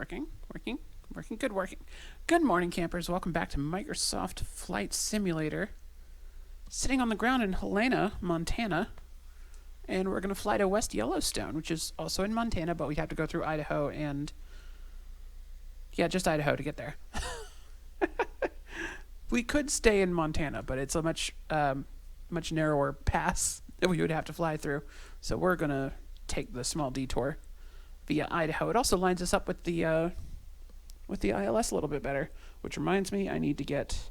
Working. Good working. Good morning, campers. Welcome back to Microsoft Flight Simulator. Sitting on the ground in Helena, Montana. And we're going to fly to West Yellowstone, which is also in Montana, but we have to go through Idaho and... yeah, just Idaho to get there. We could stay in Montana, but it's a much narrower pass that we would have to fly through. So we're going to take the small detour via Idaho. It also lines us up with the ILS a little bit better, which reminds me I need to get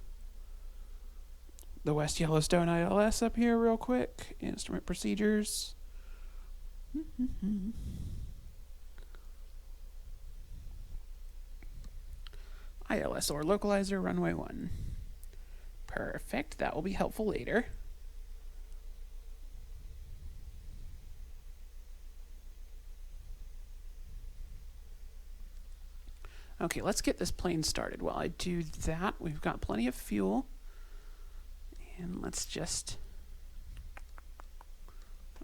the West Yellowstone ILS up here real quick. Instrument procedures. ILS or localizer, runway 1. Perfect. That will be helpful later. Okay, let's get this plane started. While I do that, we've got plenty of fuel. And let's just...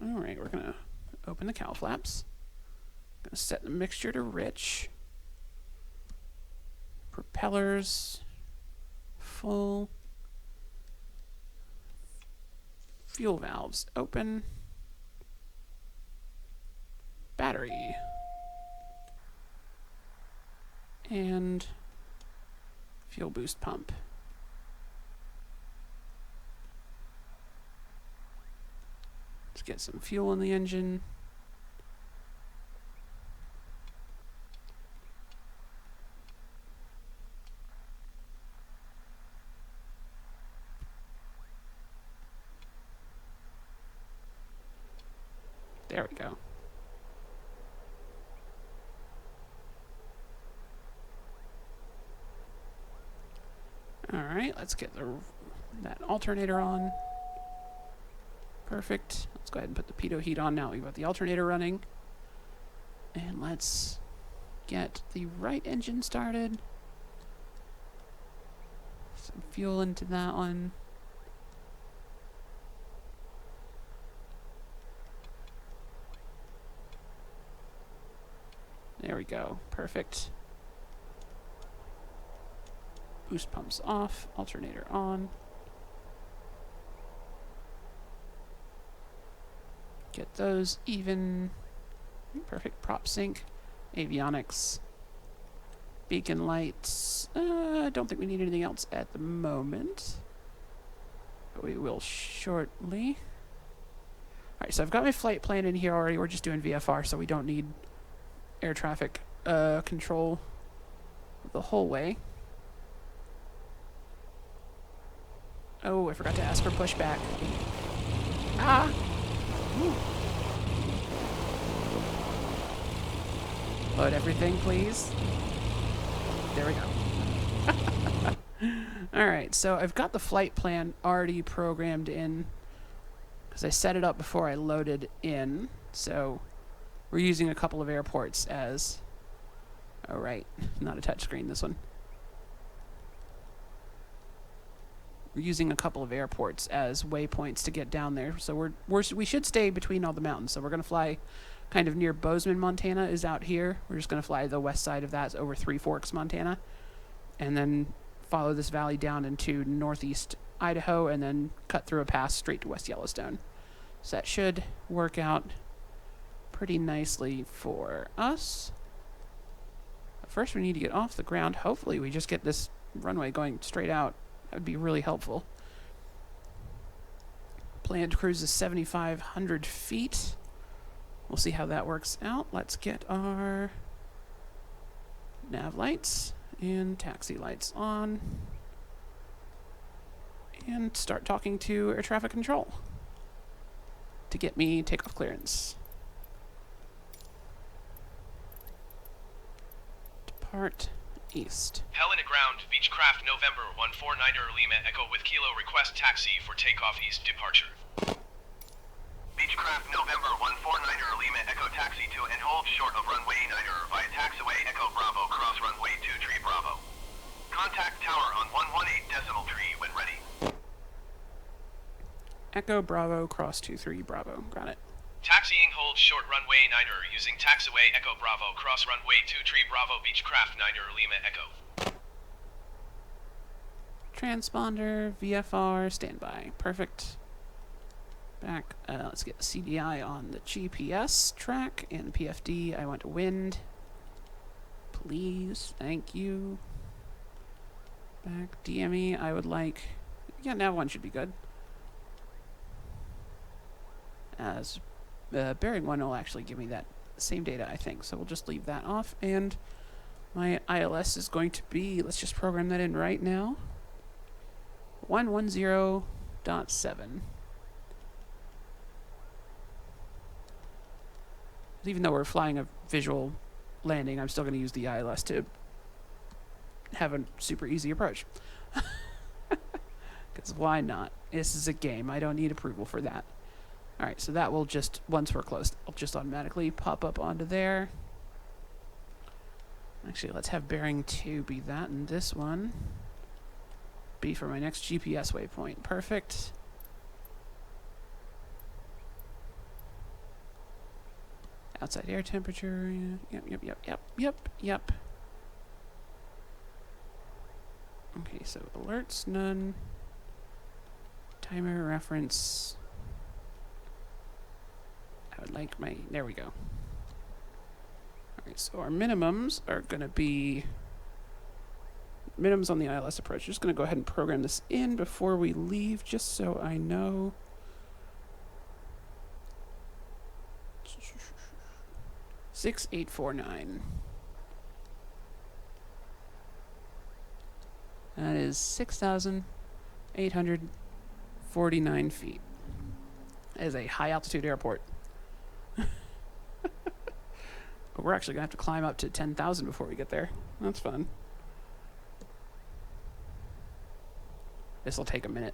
alright, we're going to open the cowl flaps. Going to set the mixture to rich. Propellers full. Fuel valves open. Battery. And fuel boost pump. Let's get some fuel in the engine. There we go. Alright, let's get that alternator on. Perfect. Let's go ahead and put the pitot heat on now. We've got the alternator running. And let's get the right engine started. Some fuel into that one. There we go. Perfect. Boost pumps off, alternator on. Get those even. Perfect. Prop sync, avionics, beacon lights. I don't think we need anything else at the moment, but we will shortly. Alright, so I've got my flight plan in here already. We're just doing VFR, so we don't need air traffic control the whole way. Oh, I forgot to ask for pushback. Ah! Ooh. Load everything, please. There we go. Alright, so I've got the flight plan already programmed in because I set it up before I loaded in. So we're using a couple of airports as... oh, right. Not a touchscreen, this one. We're using a couple of airports as waypoints to get down there. So we should stay between all the mountains. So we're going to fly kind of near Bozeman, Montana is out here. We're just going to fly the west side of that over Three Forks, Montana. And then follow this valley down into northeast Idaho and then cut through a pass straight to West Yellowstone. So that should work out pretty nicely for us. But first we need to get off the ground. Hopefully we just get this runway going straight out. That would be really helpful. Planned cruise is 7,500 feet. We'll see how that works out. Let's get our nav lights and taxi lights on. And start talking to air traffic control to get me takeoff clearance. Depart east. Helena ground, Beechcraft, November 149er Lima Echo with Kilo request taxi for takeoff east departure. Beechcraft, November 149er Lima Echo taxi to and hold short of runway 9er via taxiway Echo Bravo cross runway 23 Bravo. Contact tower on 118.3 when ready. Echo Bravo cross 23 Bravo. Got it. Taxiing hold short runway 9er using taxiway Echo Bravo cross runway 2 tree Bravo Beechcraft 9er Lima Echo. Transponder, VFR, standby. Perfect. Back, let's get the CDI on the GPS track and PFD. I want wind. Please, thank you. Back, DME, I would like... Yeah, nav 1 should be good. As bearing 1 will actually give me that same data, I think. So we'll just leave that off. And my ILS is going to be... Let's just program that in right now. 110.7. Even though we're flying a visual landing, I'm still going to use the ILS to have a super easy approach. Because why not? This is a game. I don't need approval for that. Alright, so that will just, once we're close, it'll just automatically pop up onto there. Actually, let's have bearing 2 be that, and this one be for my next GPS waypoint. Perfect. Outside air temperature. Yep. Okay, so alerts, none. Timer reference. I would like my... There we go. Alright, so our minimums are going to be... Minimums on the ILS approach. Just going to go ahead and program this in before we leave, just so I know. 6849. That is 6,849 feet. That is a high altitude airport. But we're actually going to have to climb up to 10,000 before we get there. That's fun. This will take a minute.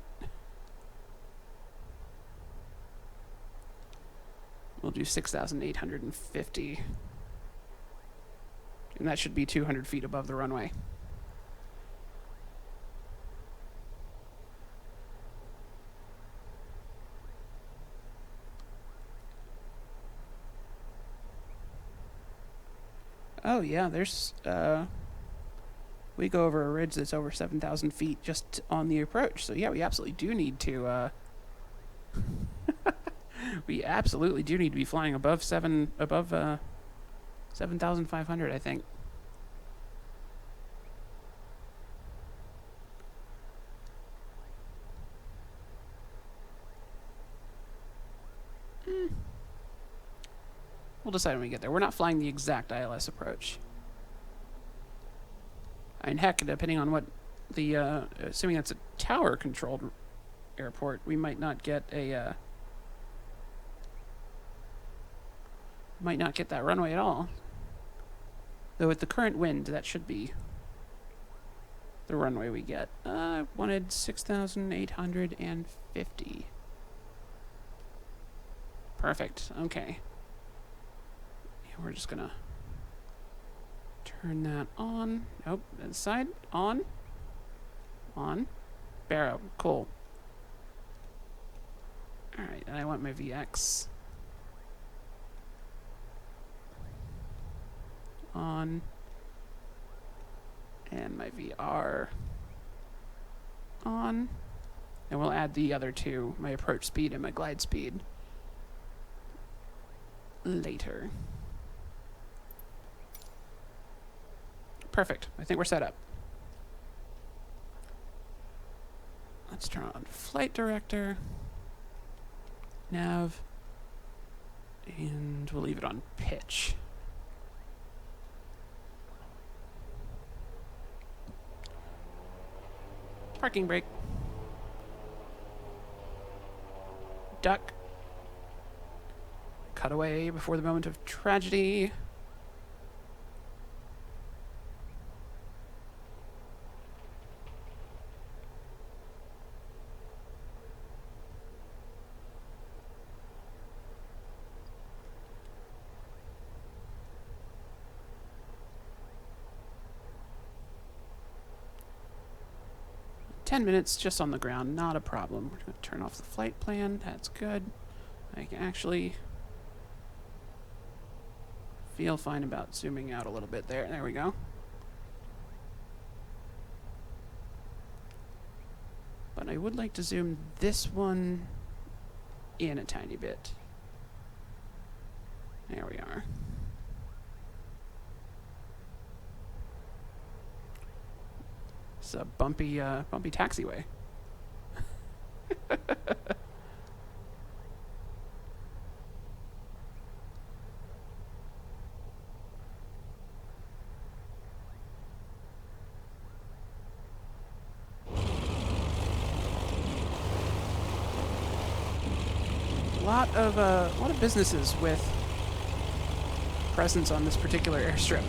We'll do 6,850. And that should be 200 feet above the runway. Oh yeah, there's we go over a ridge that's over 7,000 feet just on the approach. So yeah, we absolutely do need to we absolutely do need to be flying above 7,500, I think. We'll decide when we get there. We're not flying the exact ILS approach. I mean, heck, depending on what the, assuming that's a tower-controlled airport, we might not get a, might not get that runway at all. Though with the current wind, that should be the runway we get. I wanted 6,850. Perfect. Okay. We're just gonna turn that on. Nope, that side. On. Barrow. Cool. Alright, and I want my VX on. And my VR on. And we'll add the other two, my approach speed and my glide speed, later. Perfect. I think we're set up. Let's turn on flight director, nav, and we'll leave it on pitch. Parking brake. Duck. Cutaway before the moment of tragedy. Ten minutes just on the ground, not a problem. We're going to turn off the flight plan. That's good. I can actually feel fine about zooming out a little bit there. There we go. But I would like to zoom this one in a tiny bit. There we are. It's a bumpy taxiway. A lot of businesses with presence on this particular airstrip.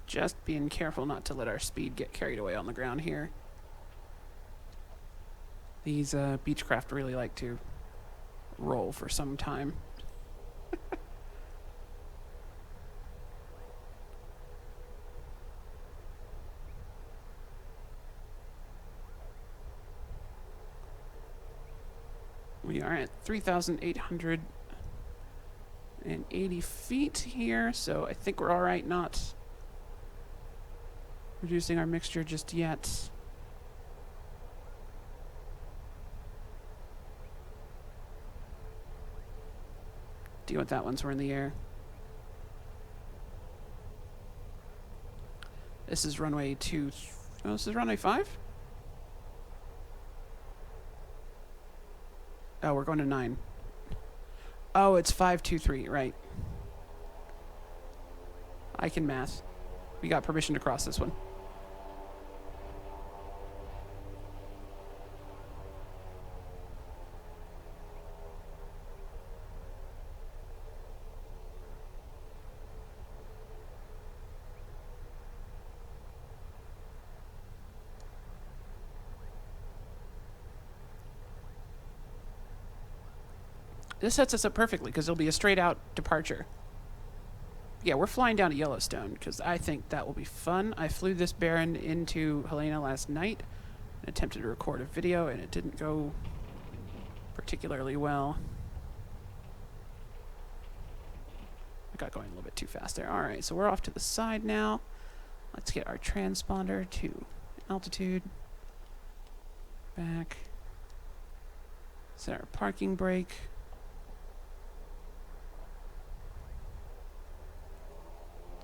Just being careful not to let our speed get carried away on the ground here. These Beechcraft really like to roll for some time. We are at 3,880 feet here, so I think we're all right not reducing our mixture just yet. Deal with that once we're in the air. This is runway 2. Oh, this is runway 5? Oh, we're going to 9. Oh, it's 523, right. I can math. We got permission to cross this one. This sets us up perfectly because it'll be a straight out departure. Yeah, we're flying down to Yellowstone because I think that will be fun. I flew this Baron into Helena last night and attempted to record a video, and it didn't go particularly well. I got going a little bit too fast there. All right, so we're off to the side now. Let's get our transponder to altitude. Back. Set our parking brake.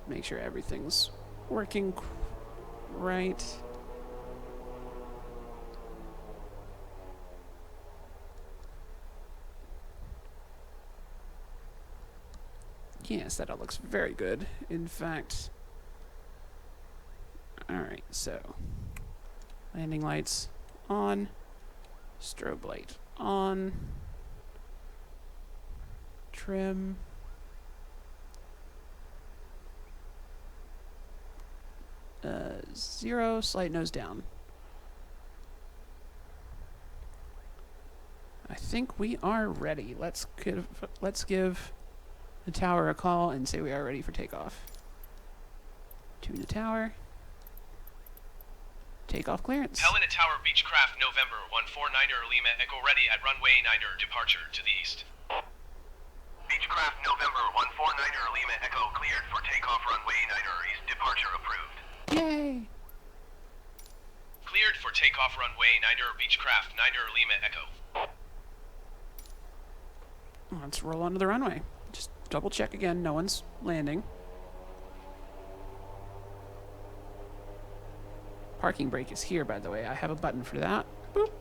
Make sure everything's working right. Yes, that all looks very good. In fact, alright, so landing lights on, strobe light on, trim. 0, slight nose down. I think we are ready. Let's give the tower a call and say we are ready for takeoff. Tune the tower. Takeoff clearance. Helena Tower Beechcraft November 149er Lima Echo ready at runway 9er departure to the east. Beechcraft November 149er Lima Echo cleared for takeoff runway 9er east departure approved. Yay! Cleared for takeoff runway 9er Beechcraft 9er Lima Echo. Let's roll onto the runway. Just double check again, no one's landing. Parking brake is here, by the way. I have a button for that. Boop.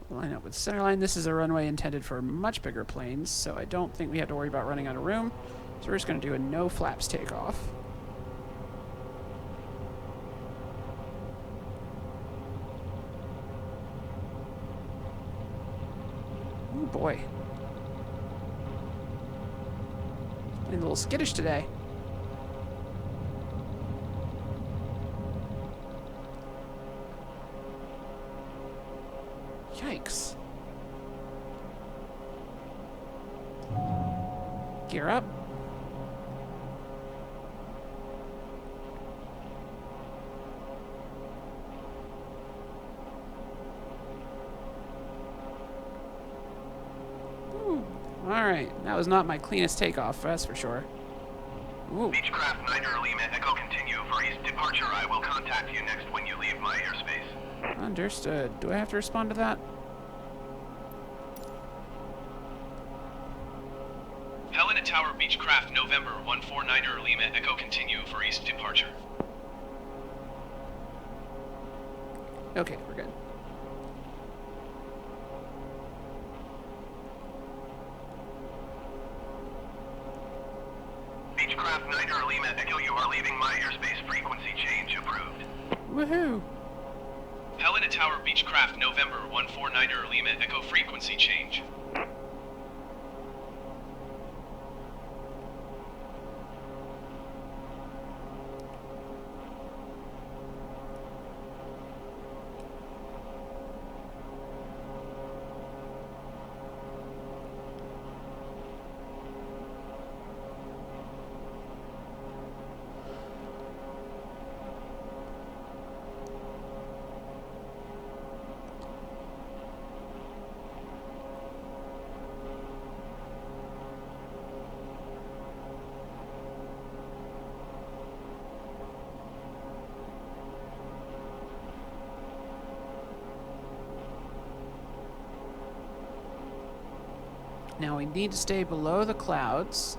Line up with centerline. This is a runway intended for much bigger planes, so I don't think we have to worry about running out of room. So we're just going to do a no flaps takeoff. boy. Being a little skittish today. Yikes. Gear up. Alright, that was not my cleanest takeoff, that's for sure. Ooh. Beechcraft 9 Lima Echo continue for east departure. I will contact you next when you leave my airspace. Understood. Do I have to respond to that? Helena Tower Beechcraft November 149 Lima Echo continue for east departure. Okay, we're good. Beechcraft 9 Lima Echo, you are leaving my airspace. Frequency change approved. Woohoo! Helena Tower Beechcraft November 149 Lima Echo, frequency change. Now we need to stay below the clouds.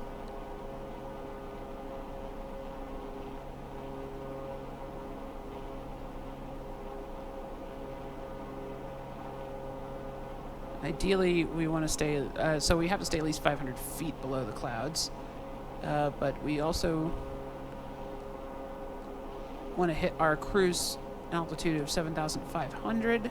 Ideally, we want to stay, so we have to stay at least 500 feet below the clouds. But we also want to hit our cruise altitude of 7,500.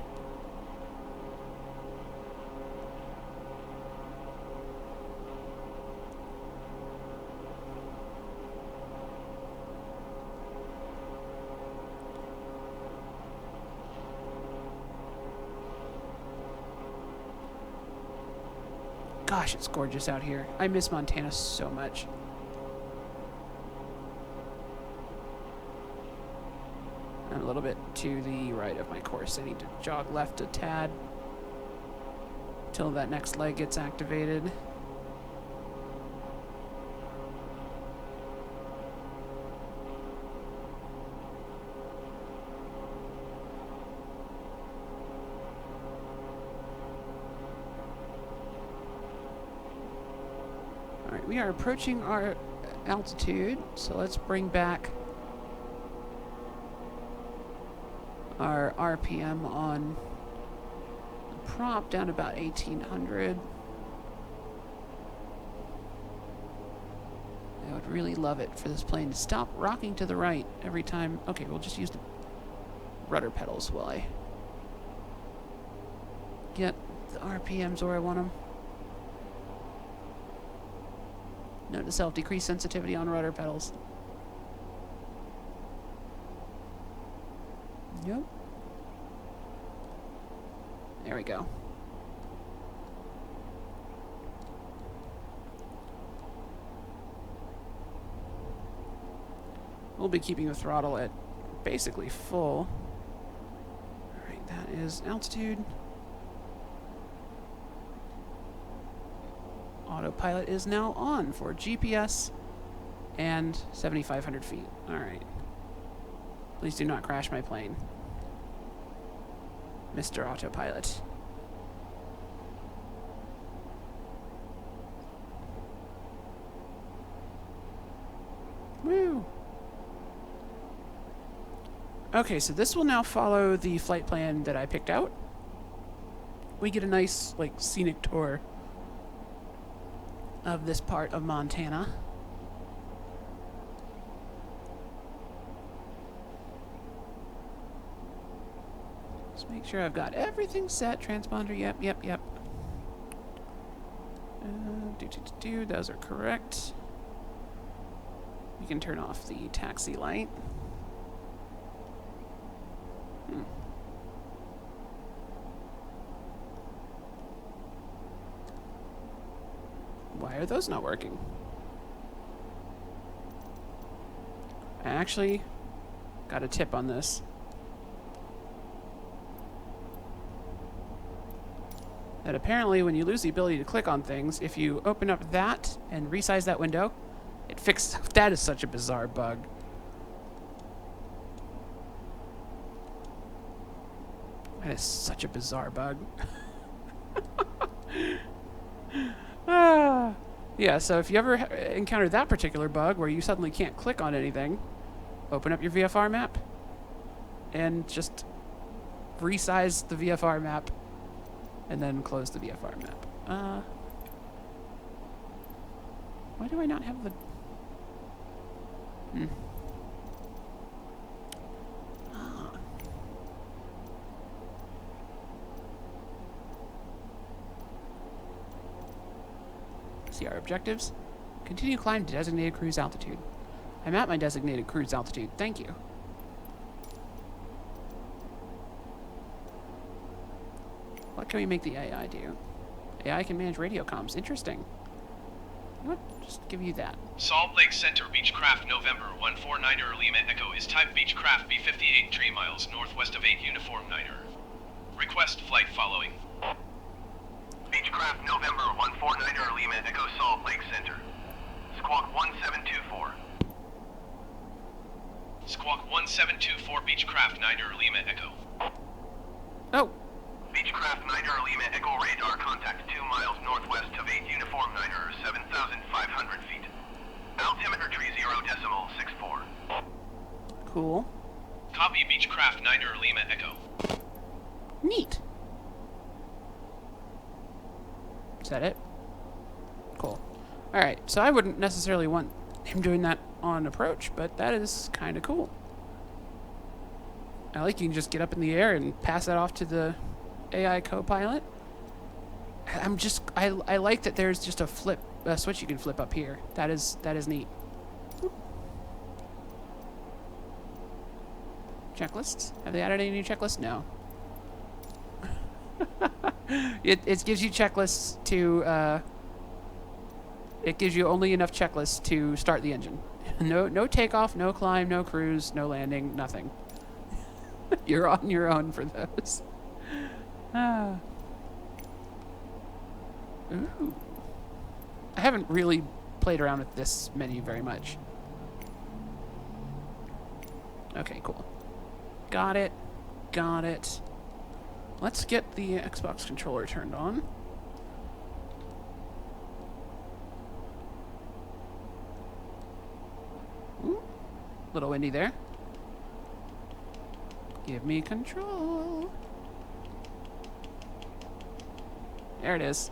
Gosh, it's gorgeous out here. I miss Montana so much. I'm a little bit to the right of my course. I need to jog left a tad till that next leg gets activated. Alright, we are approaching our altitude, so let's bring back our RPM on the prop down to about 1800. I would really love it for this plane to stop rocking to the right every time. Okay, we'll just use the rudder pedals while I get the RPMs where I want them. Note to self, decrease sensitivity on rudder pedals. Yep. There we go. We'll be keeping the throttle at basically full. Alright, that is altitude. Autopilot is now on for GPS and 7,500 feet. Alright. Please do not crash my plane, Mr. Autopilot. Woo! Okay, so this will now follow the flight plan that I picked out. We get a nice, like, scenic tour of this part of Montana. Let's make sure I've got everything set. Transponder, yep. Those are correct. We can turn off the taxi light. Why are those not working? I actually got a tip on this. That apparently when you lose the ability to click on things, if you open up that and resize that window, it fixes... That is such a bizarre bug. That is such a bizarre bug. Yeah, so if you ever encounter that particular bug where you suddenly can't click on anything, open up your VFR map and just resize the VFR map and then close the VFR map. Why do I not have the... See our objectives. Continue climb to designated cruise altitude. I'm at my designated cruise altitude. Thank you. What can we make the AI do? AI can manage radio comms. Interesting. What? Just give you that. Salt Lake Center, Beechcraft, November 149er Lima Echo is type Beechcraft B58 3 miles northwest of 8 Uniform Niner. Request flight following. Beechcraft, November 149er Lima Echo, Salt Lake Center. Squawk 1724. Squawk 1724, Beechcraft Niner Lima Echo. Oh! Beechcraft Niner Lima Echo radar contact 2 miles northwest of 8 Uniform Niner, 7,500 feet. Altimeter tree 0.64. Cool. Copy Beechcraft Niner Lima Echo. Neat. Is that it? Cool. Alright, so I wouldn't necessarily want him doing that on approach, but that is kind of cool. I like you can just get up in the air and pass that off to the AI co-pilot. I like that there's just a switch you can flip up here. That is neat. Checklists? Have they added any new checklists? No. It gives you checklists to it gives you only enough checklists to start the engine. No takeoff, no climb, no cruise, no landing, nothing. You're on your own for those. Ooh. I haven't really played around with this menu very much. Okay, cool. Got it. Got it. Let's get the Xbox controller turned on. Ooh, little windy there. Give me control. There it is.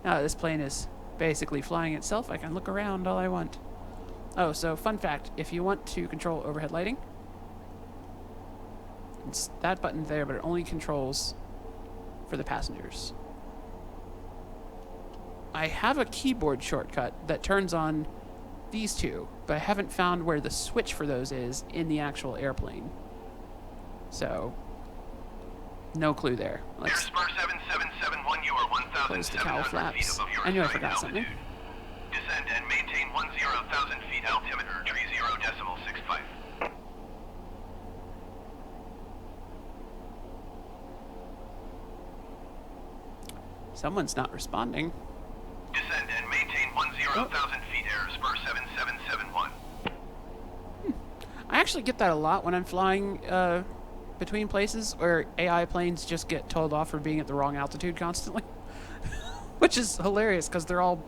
Now this plane is basically flying itself. I can look around all I want. Oh, so fun fact, if you want to control overhead lighting, it's that button there, but it only controls for the passengers. I have a keyboard shortcut that turns on these two, but I haven't found where the switch for those is in the actual airplane. So, no clue there. Let's Airspur 7771, you are close the cowl 1,700 feet flaps. above your I knew I assigned forgot something. altitude. Descend and maintain 10,000 feet altimeter, tree 0.65. Someone's not responding. Descend and maintain 10,000 feet, Airspur 7771. I actually get that a lot when I'm flying between places where AI planes just get told off for being at the wrong altitude constantly. Which is hilarious because they're all...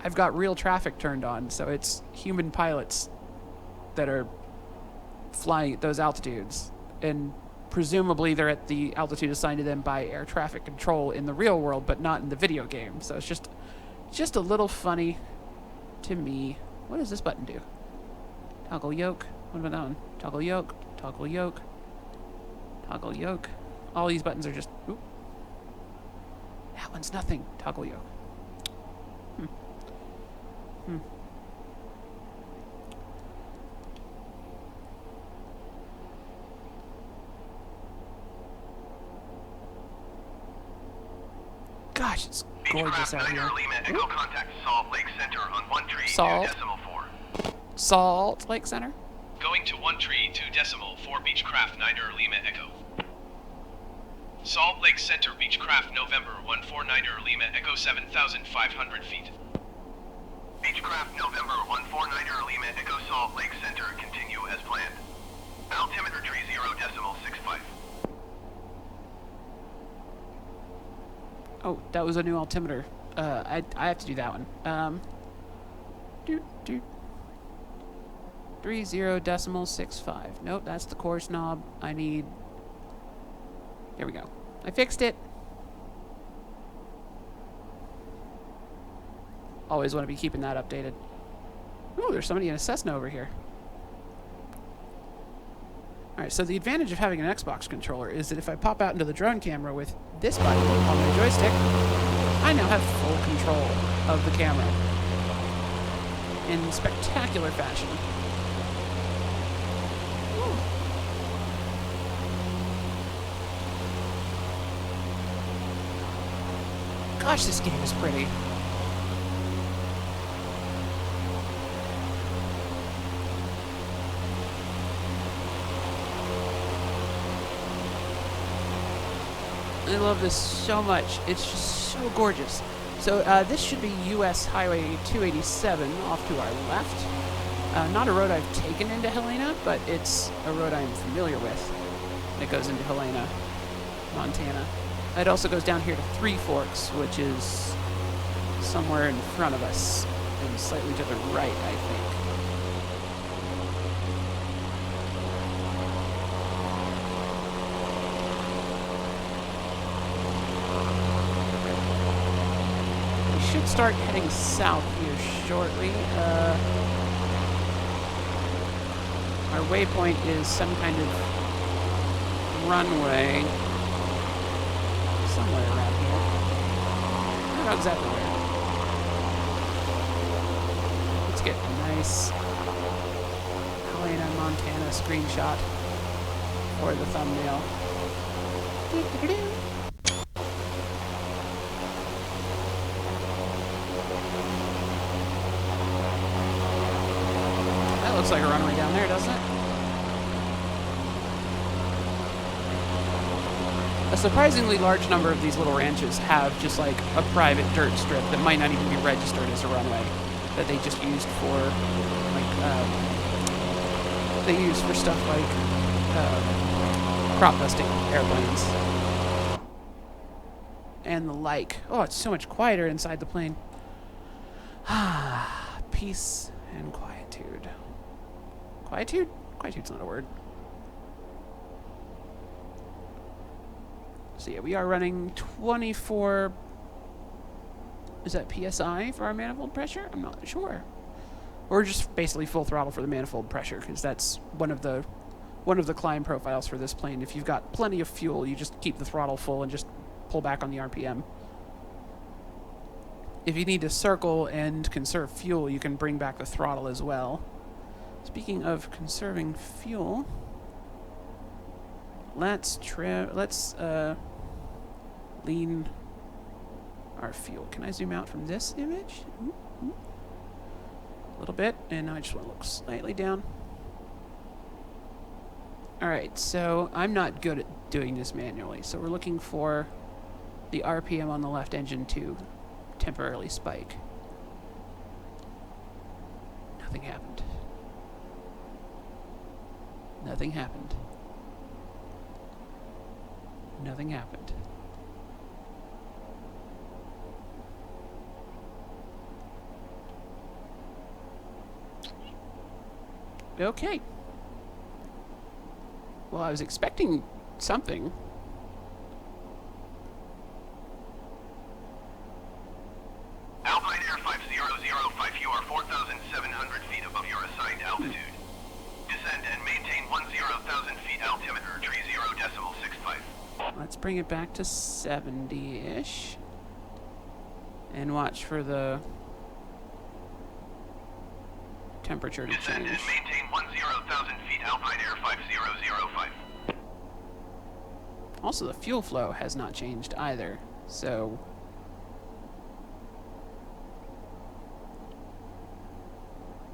I've got real traffic turned on, so it's human pilots that are flying at those altitudes. And presumably they're at the altitude assigned to them by air traffic control in the real world, but not in the video game. So it's just a little funny to me. What does this button do? Toggle yoke. What about that one? Toggle yoke. Toggle yoke. Toggle yoke. All these buttons are just... Oop. one's nothing. Toggle yoke. Gosh, it's gorgeous Beechcraft out 9 here. Lima Echo contact Salt Lake Center on 1 tree Salt. 2.4. Salt Lake Center. Going to 1 tree 2.4 Beechcraft 9 Lima Echo. Salt Lake Center Beechcraft November 149 Lima Echo 7,500 feet. Beechcraft November 149 Lima Echo Salt Lake Center continue as planned. Altimeter tree 0.65. Oh, that was a new altimeter. I have to do that one. 30.65. Nope, that's the course knob. I need. There we go. I fixed it. Always want to be keeping that updated. Ooh, there's somebody in a Cessna over here. Alright, so the advantage of having an Xbox controller is that if I pop out into the drone camera with this button on my joystick, I now have full control of the camera in spectacular fashion. Ooh. Gosh, this game is pretty. I love this so much. It's just so gorgeous. So this should be US Highway 287 off to our left. Not a road I've taken into Helena, but it's a road I'm familiar with. It goes into Helena, Montana. It also goes down here to Three Forks, which is somewhere in front of us and slightly to the right, I think. Should start heading south here shortly. Our waypoint is some kind of runway somewhere around here. I don't know exactly where. Let's get a nice Helena, Montana screenshot for the thumbnail. Looks like a runway down there, doesn't it? A surprisingly large number of these little ranches have just like a private dirt strip that might not even be registered as a runway, that they just used for like they use for stuff like crop dusting airplanes and the like. Oh, it's so much quieter inside the plane. Peace and quietude. Quietude? Quietude's not a word. So yeah, we are running 24... Is that PSI for our manifold pressure? I'm not sure. Or just basically full throttle for the manifold pressure, because that's one of the climb profiles for this plane. If you've got plenty of fuel, you just keep the throttle full and just pull back on the RPM. If you need to circle and conserve fuel, you can bring back the throttle as well. Speaking of conserving fuel, let's lean our fuel. Can I zoom out from this image? A little bit, and now I just want to look slightly down. Alright, so I'm not good at doing this manually, so we're looking for the RPM on the left engine to temporarily spike. Nothing happened. Nothing happened. Nothing happened. Okay. Well, I was expecting something. Alpine Air 5005, you are 4,700 feet above your assigned altitude. Descend and maintain 10,000 feet altimeter, tree 0.65. Let's bring it back to 70-ish. And watch for the temperature to Descend change. and maintain 10,000 feet Alpine Air 5005. Also, the fuel flow has not changed either, so...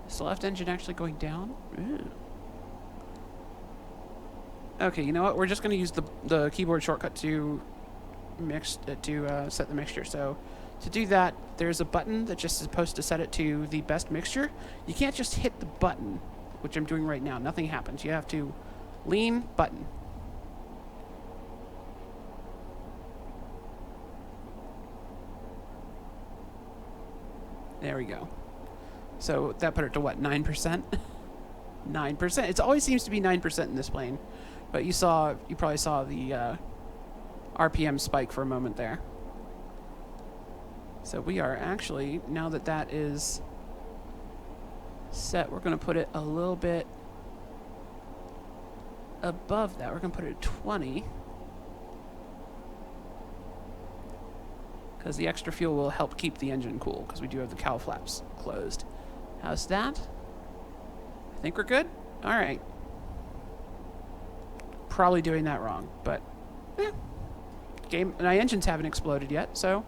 Is the left engine actually going down? Ooh. Okay, you know what? We're just going to use the keyboard shortcut to set the mixture. So to do that, there's a button that's just supposed to set it to the best mixture. You can't just hit the button, which I'm doing right now. Nothing happens. You have to lean, button. There we go. So that put it to what, 9%? 9%. It always seems to be 9% in this plane. But you probably saw the RPM spike for a moment there. So we are actually, now that that is set, we're going to put it a little bit above that. We're going to put it at 20. Because the extra fuel will help keep the engine cool, because we do have the cowl flaps closed. How's that? I think we're good? Alright. Probably doing that wrong, but my engines haven't exploded yet, so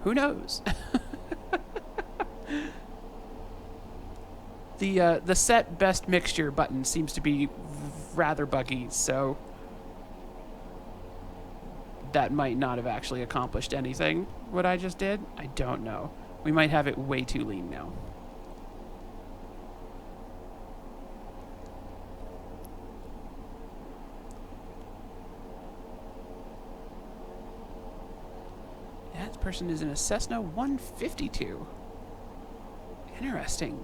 who knows? The set best mixture button seems to be rather buggy, so that might not have actually accomplished anything, what I just did. I don't know. We might have it way too lean now. That person is in a Cessna 152. Interesting.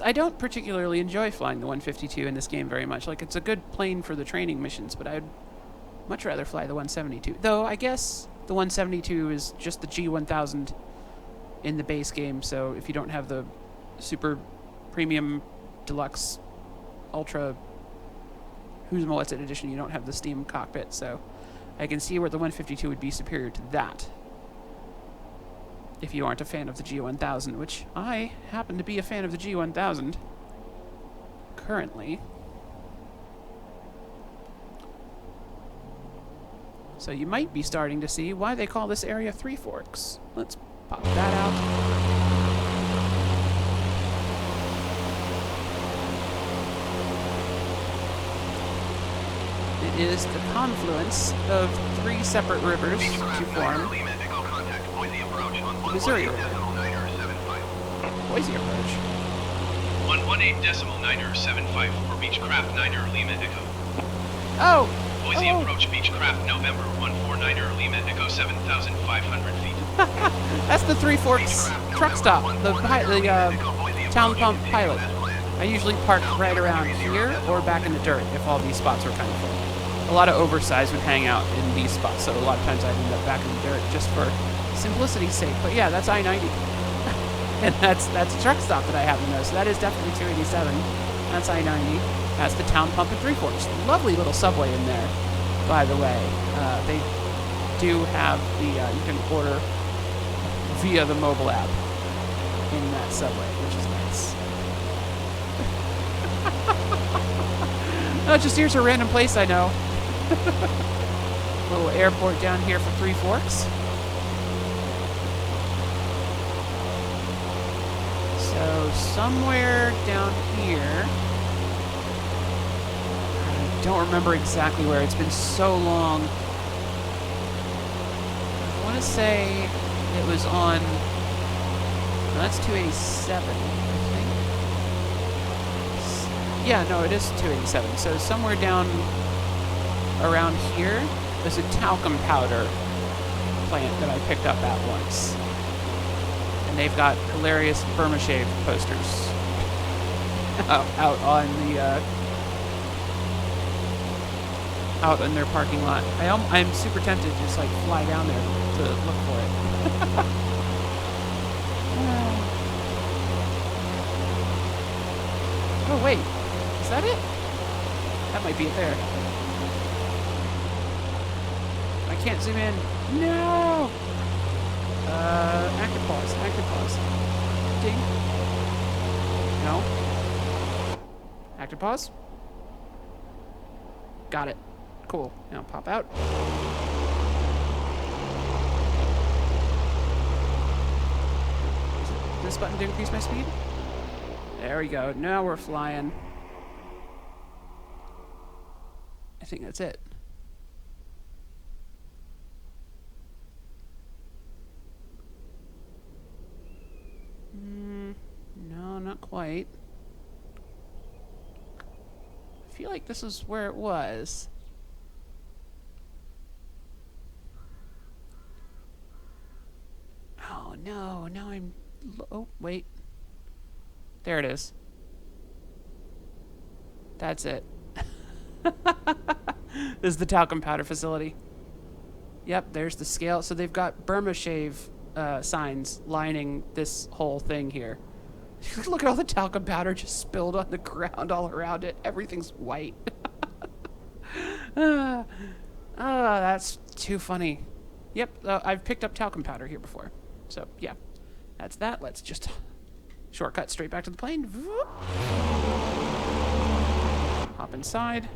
I don't particularly enjoy flying the 152 in this game very much. Like, it's a good plane for the training missions, but I'd much rather fly the 172. Though, I guess the 172 is just the G1000 in the base game, so if you don't have the super premium deluxe ultra who's what's it edition, you don't have the steam cockpit, so I can see where the 152 would be superior to that if you aren't a fan of the G1000, which I happen to be a fan of the G1000 currently. So you might be starting to see why they call this area Three Forks. Let's pop that out. It is the confluence of three separate rivers to form the Missouri River. Boise approach. 118.975 for Beechcraft 9er Lima Echo. Oh! Boise approach Beechcraft November 149er Lima Echo 7,500 feet. That's the Three Forks truck stop, the town pump pilot. I usually park right around here or back in the dirt if all these spots are kind of full. A lot of oversized would hang out in these spots, so a lot of times I'd end up back in the dirt just for simplicity's sake. But yeah, that's I-90. And that's a truck stop that I happen to know, so that is definitely 287. That's I-90. That's the town pump at Three Forks. Lovely little subway in there, by the way. They do have the, you can order via the mobile app in that subway, which is nice. Oh, just here's a random place I know. Little airport down here for Three Forks. So somewhere down here, I don't remember exactly where. It's been so long. I want to say it was on, no, that's 287, I think. Yeah, no, it is 287. So somewhere down around here, there's a talcum powder plant that I picked up at once. And they've got hilarious Burma-shave posters out on the out in their parking lot. I'm super tempted to just like fly down there to look for it. Oh wait, is that it? That might be it there. I can't zoom in. No! Active pause. Active pause. Ding. No. Active pause. Got it. Cool. Now pop out. This button to increase my speed? There we go. Now we're flying. I think that's it. No, not quite. I feel like this is where it was. Oh no, now I'm... Oh, wait. There it is. That's it. This is the talcum powder facility. Yep, there's the scale. So they've got Burma shave signs lining this whole thing here. Look at all the talcum powder just spilled on the ground all around it. Everything's white. That's too funny. Yep, I've picked up talcum powder here before. So, yeah, that's that. Let's just shortcut straight back to the plane. Whoop. Hop inside.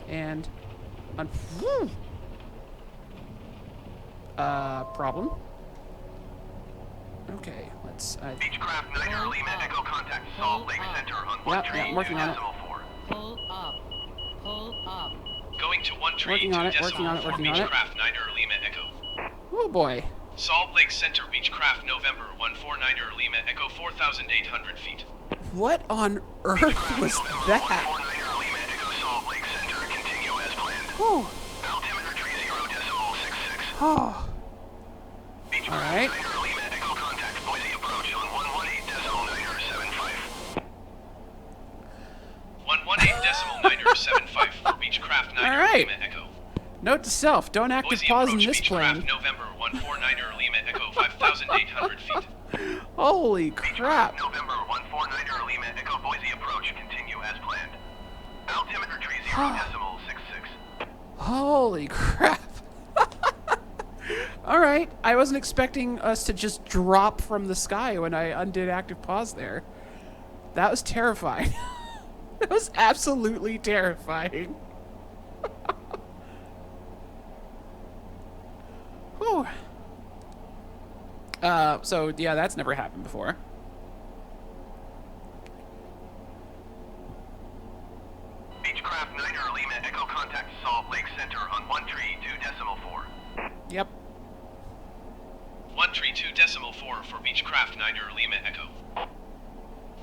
And... problem. Okay, let's... Beechcraft 9 Lima Echo contact Salt Lake Center on 1 tree, I'm working on it. Pull up. Pull up. Going to 1 tree, Working on it, 2 working on it, decimal working on it. Beechcraft 9 Lima Echo. Oh boy. Salt Lake Center, Beechcraft, November 149 Lima Echo 4,800 feet. What on earth was that? 149 Lima Echo Salt Lake Center, continue as planned. Whew. Altimeter tree 0.66. Oh. Beechcraft All right. 9 Lima Echo contact Boise approach on 118.975. 118.975 for Beechcraft 9 All right. Lima Echo. Note to self, don't active Boise pause in approach this plane. Beechcraft November 149 Lima Echo 5,800 feet. Holy crap. November 149 Lima Echo Boise approach continue as planned. Altimeter tree 0.66. Holy crap. All right, I wasn't expecting us to just drop from the sky when I undid active pause there. That was terrifying. That was absolutely terrifying. Whew. So yeah, that's never happened before. Beechcraft 9 Lima Echo contact Salt Lake Center on 1 tree 2.4. Yep. 1 tree 2.4 for Beechcraft 9 Lima Echo.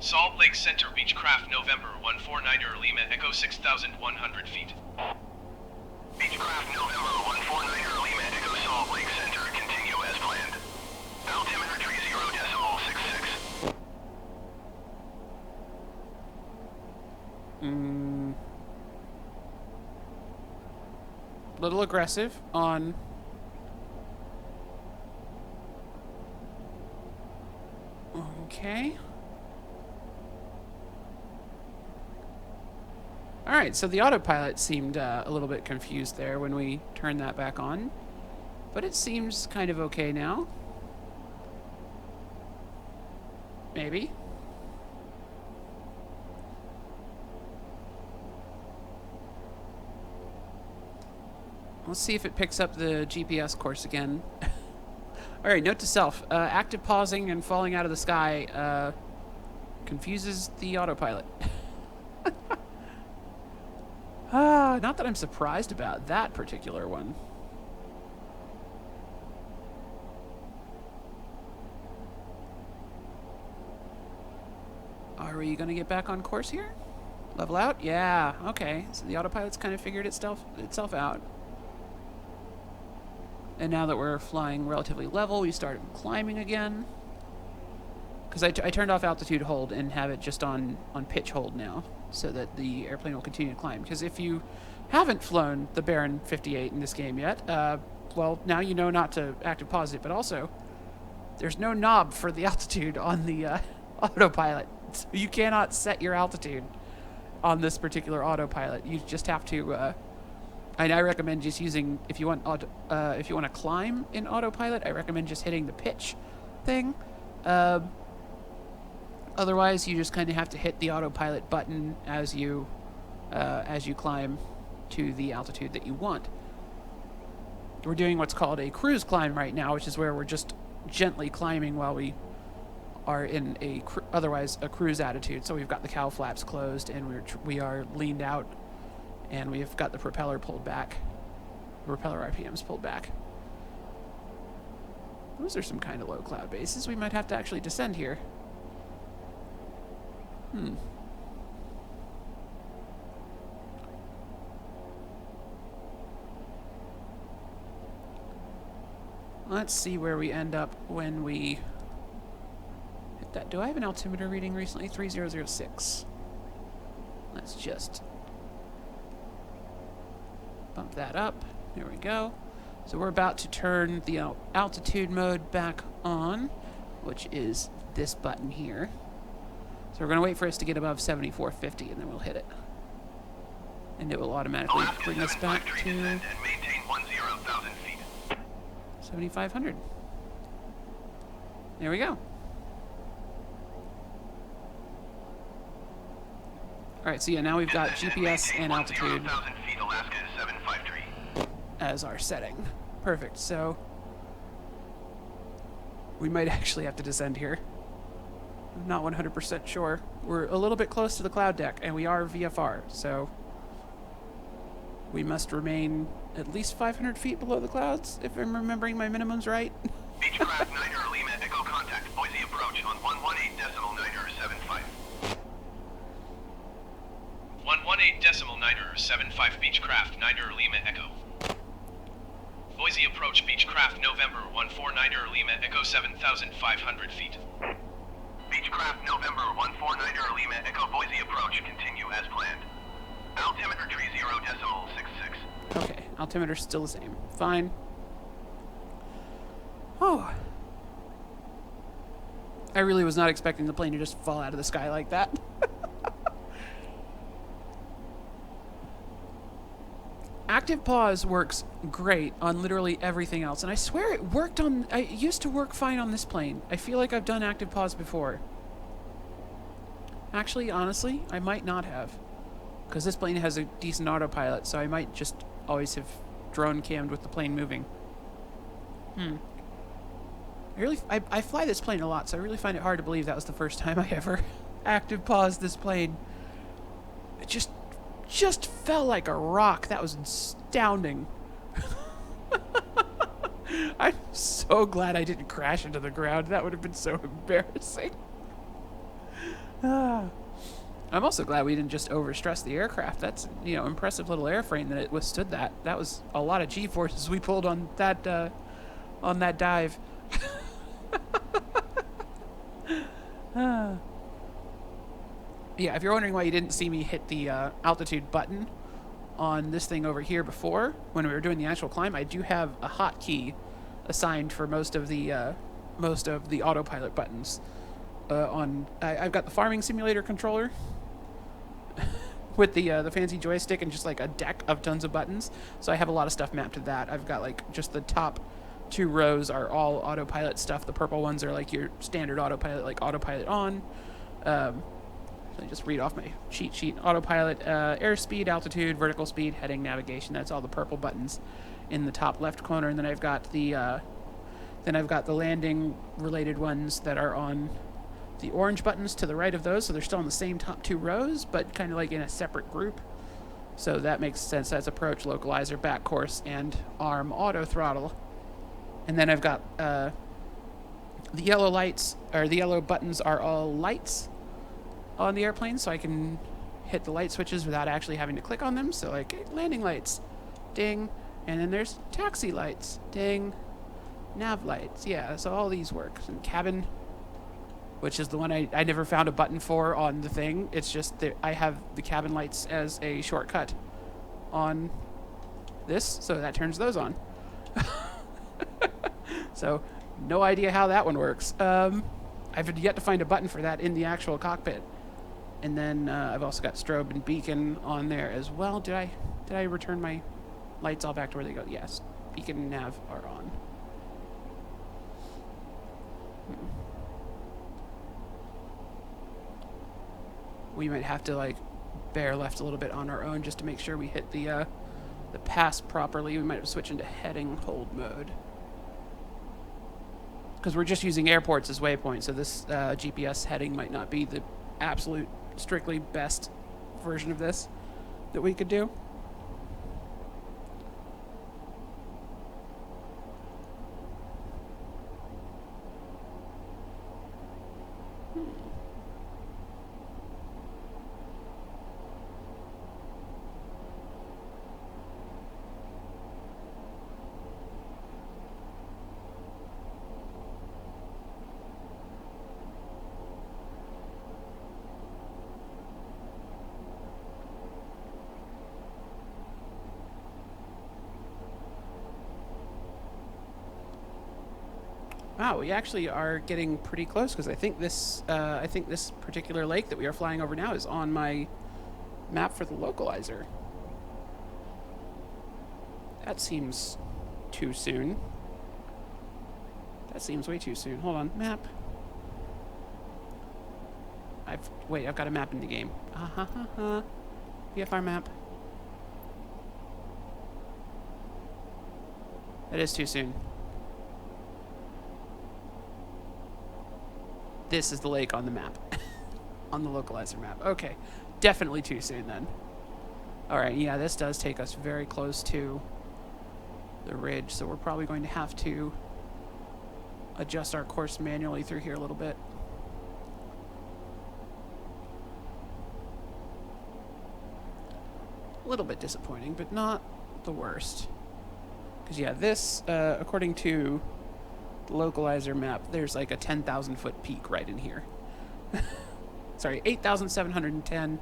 Salt Lake Center, Beechcraft November 149 Lima Echo 6,100 feet. Beechcraft November 149 Lima Echo Salt Lake Center, continue as planned. Altimeter tree 0.66. Little aggressive on... Okay. Alright, so the autopilot seemed a little bit confused there when we turned that back on. But it seems kind of okay now. Maybe. Let's see if it picks up the GPS course again. Alright, note to self. Active pausing and falling out of the sky confuses the autopilot. Not that I'm surprised about that particular one. Are we going to get back on course here? Level out? Yeah, okay. So the autopilot's kind of figured itself out. And now that we're flying relatively level, we started climbing again. Because I turned off altitude hold and have it just on pitch hold now, so that the airplane will continue to climb. Because if you haven't flown the Baron 58 in this game yet, well, now you know not to active pause it, but also, there's no knob for the altitude on the autopilot. So you cannot set your altitude on this particular autopilot. You just have to I recommend just using, if you want to climb in autopilot, I recommend just hitting the pitch thing. Otherwise, you just kind of have to hit the autopilot button as you climb to the altitude that you want. We're doing what's called a cruise climb right now, which is where we're just gently climbing while we are in otherwise a cruise attitude. So we've got the cowl flaps closed and we are leaned out, and we've got the propeller pulled back. Propeller RPMs pulled back. Those are some kind of low cloud bases. We might have to actually descend here. Let's see where we end up when we hit that. Do I have an altimeter reading recently? 3006. Let's just bump that up. There we go. So we're about to turn the altitude mode back on, which is this button here. So we're going to wait for us to get above 7450, and then we'll hit it. And it will automatically bring us back to 7,500. There we go. Alright, so yeah, now we've got GPS and altitude as our setting. Perfect, so we might actually have to descend here. I'm not 100% sure. We're a little bit close to the cloud deck, and we are VFR, so we must remain at least 500 feet below the clouds, if I'm remembering my minimums right. Beechcraft 9er Lima Echo contact Boise approach on 118.9er75. 118.9er75 Beechcraft 9er Lima Echo. Boise approach Beechcraft November 149er Lima Echo 7,500 feet. Beechcraft November 149er Lima Echo Boise approach continue as planned. Altimeter 30.66. Okay, altimeter's still the same. Fine. Oh. I really was not expecting the plane to just fall out of the sky like that. Active pause works great on literally everything else, and I swear it worked on... It used to work fine on this plane. I feel like I've done active pause before. Actually, honestly, I might not have. Because this plane has a decent autopilot, so I might just always have drone cammed with the plane moving. I fly this plane a lot, so I really find it hard to believe that was the first time I ever active paused this plane. It just fell like a rock. That was astounding. I'm so glad I didn't crash into the ground. That would have been so embarrassing. I'm also glad we didn't just overstress the aircraft. That's, impressive little airframe that it withstood that. That was a lot of G-forces we pulled on that dive. Yeah, if you're wondering why you didn't see me hit the altitude button on this thing over here before, when we were doing the actual climb, I do have a hotkey assigned for most of the autopilot buttons. I've got the Farming Simulator controller with the fancy joystick and just like a deck of tons of buttons. So I have a lot of stuff mapped to that. I've got like just the top 2 rows are all autopilot stuff. The purple ones are like your standard autopilot, like autopilot on. So I just read off my cheat sheet. Autopilot, airspeed, altitude, vertical speed, heading, navigation. That's all the purple buttons in the top left corner. And then I've got the landing related ones that are on the orange buttons to the right of those. So they're still on the same top 2 rows, but kind of like in a separate group. So that makes sense. That's approach, localizer, back course, and arm auto throttle. And then I've got the yellow lights, or the yellow buttons are all lights on the airplane, so I can hit the light switches without actually having to click on them. So like landing lights, ding, and then there's taxi lights, ding, nav lights, yeah, so all these work. And cabin, which is the one I never found a button for on the thing. It's just that I have the cabin lights as a shortcut on this, so that turns those on. So no idea how that one works. I've yet to find a button for that in the actual cockpit. And then I've also got strobe and beacon on there as well. Did I return my Lights all back to where they go. Yes. Beacon and nav are on. We might have to, like, bear left a little bit on our own just to make sure we hit the pass properly. We might have to switch into heading hold mode. Because we're just using airports as waypoints, so this GPS heading might not be the absolute, strictly best version of this that we could do. Wow, we actually are getting pretty close because I think this particular lake that we are flying over now is on my map for the localizer. That seems too soon. That seems way too soon. Hold on, map. I've got a map in the game. VFR map. That is too soon. This is the lake on the map. On the localizer map. Okay. Definitely too soon then. Alright, yeah, this does take us very close to the ridge, so we're probably going to have to adjust our course manually through here a little bit. A little bit disappointing, but not the worst. Because, yeah, this, according to the localizer map, there's like a 10,000 foot peak right in here. Sorry, 8,710,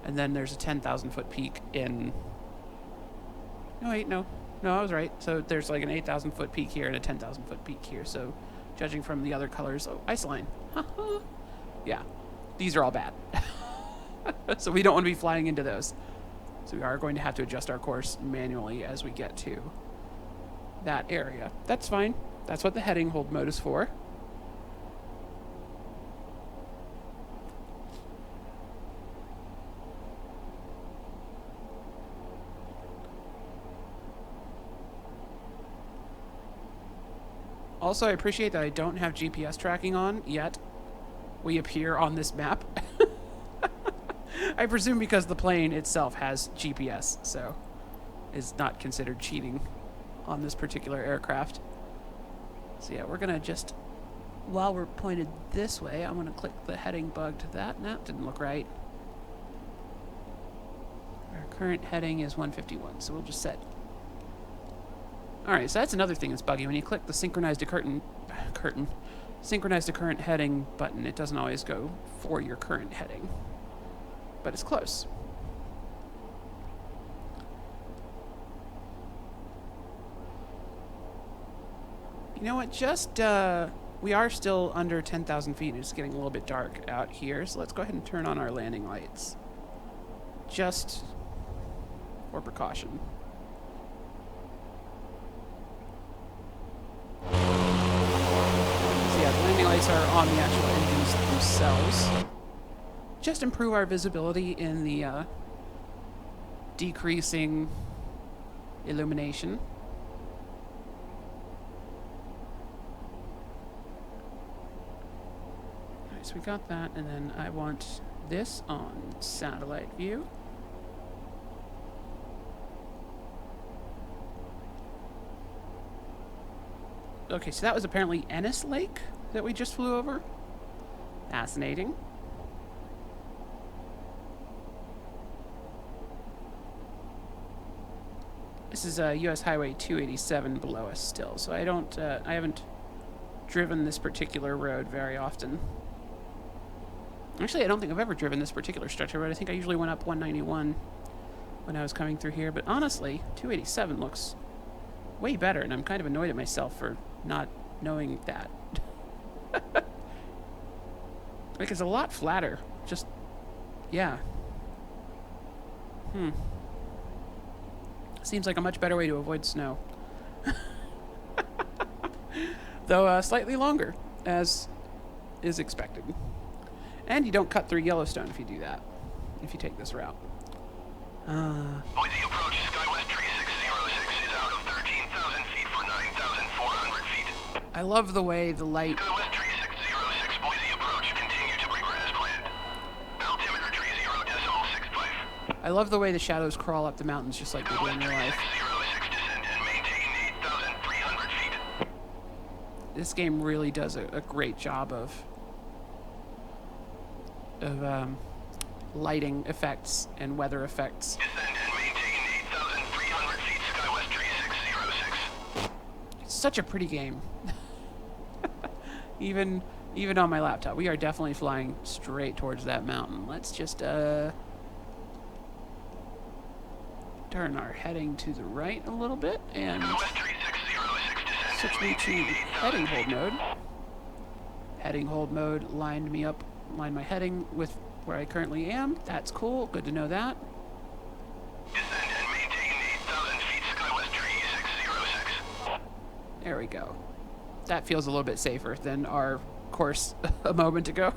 and then there's a 10,000 foot peak in... No, wait, no. No, I was right. So there's like an 8,000 foot peak here and a 10,000 foot peak here. So judging from the other colors... Oh, isoline. Yeah, these are all bad. So we don't want to be flying into those. So we are going to have to adjust our course manually as we get to that area. That's fine. That's what the heading hold mode is for. Also, I appreciate that I don't have GPS tracking on yet. We appear on this map. I presume because the plane itself has GPS, so is not considered cheating on this particular aircraft. So yeah, we're going to just, while we're pointed this way, I'm going to click the heading bug to that. No, didn't look right. Our current heading is 151, so we'll just set. Alright, so that's another thing that's buggy. When you click the synchronize to synchronize to current heading button, it doesn't always go for your current heading. But it's close. You know what, just, we are still under 10,000 feet. It's getting a little bit dark out here, so let's go ahead and turn on our landing lights. Just for precaution. So yeah, the landing lights are on the actual engines themselves. Just improve our visibility in the, decreasing illumination. So we got that, and then I want this on satellite view. Okay, so that was apparently Ennis Lake that we just flew over. Fascinating. This is US Highway 287 below us still, so I haven't driven this particular road very often. Actually, I don't think I've ever driven this particular stretch of road. I think I usually went up 191 when I was coming through here. But honestly, 287 looks way better, and I'm kind of annoyed at myself for not knowing that. Like, it's a lot flatter. Just, yeah. Seems like a much better way to avoid snow. Though slightly longer, as is expected. And you don't cut through Yellowstone if you do that, if you take this route. Boise approach, SkyWest 3606 is out of 13,000 feet for 9,400 feet. I love the way the light... SkyWest 3606, Boise approach, continue to bring as planned. Altimeter 30.65. I love the way the shadows crawl up the mountains just like they do in real life. 3606 descend and maintain 8,300 feet. This game really does a great job of lighting effects and weather effects. Descend and maintain 8,300 feet, SkyWest 3606. It's such a pretty game. even on my laptop. We are definitely flying straight towards that mountain. Let's just turn our heading to the right a little bit and SkyWest 3606 descend switch me to heading hold mode. Heading hold mode lined my heading with where I currently am. That's cool. Good to know that. Descend and maintain 8,000 feet, SkyWest 3606. There we go. That feels a little bit safer than our course a moment ago.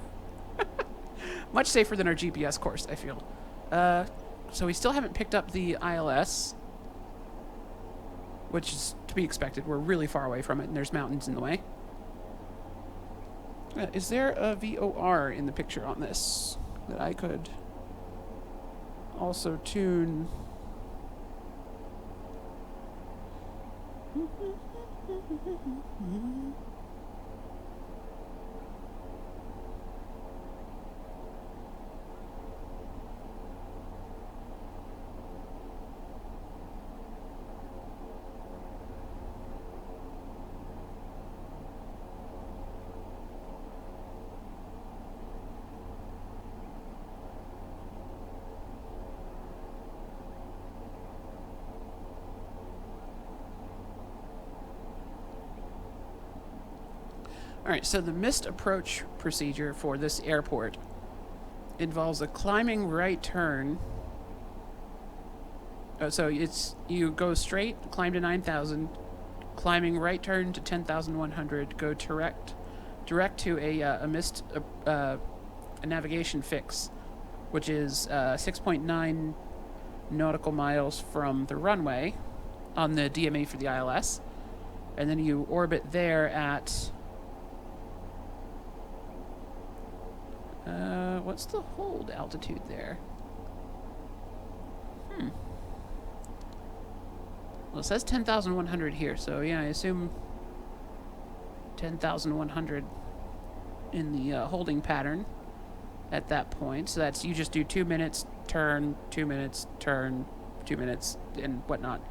Much safer than our GPS course, I feel. So we still haven't picked up the ILS, which is to be expected. We're really far away from it, and there's mountains in the way. Is there a VOR in the picture on this that I could also tune? Alright, so the missed approach procedure for this airport involves a climbing right turn. So you go straight, climb to 9,000, climbing right turn to 10,100, go direct to a missed a navigation fix, which is 6.9 nautical miles from the runway on the DMA for the ILS, and then you orbit there at what's the hold altitude there? Well, it says 10,100 here, so yeah, I assume 10,100 in the holding pattern at that point. So that's, you just do 2 minutes, turn, 2 minutes, turn, 2 minutes, and whatnot.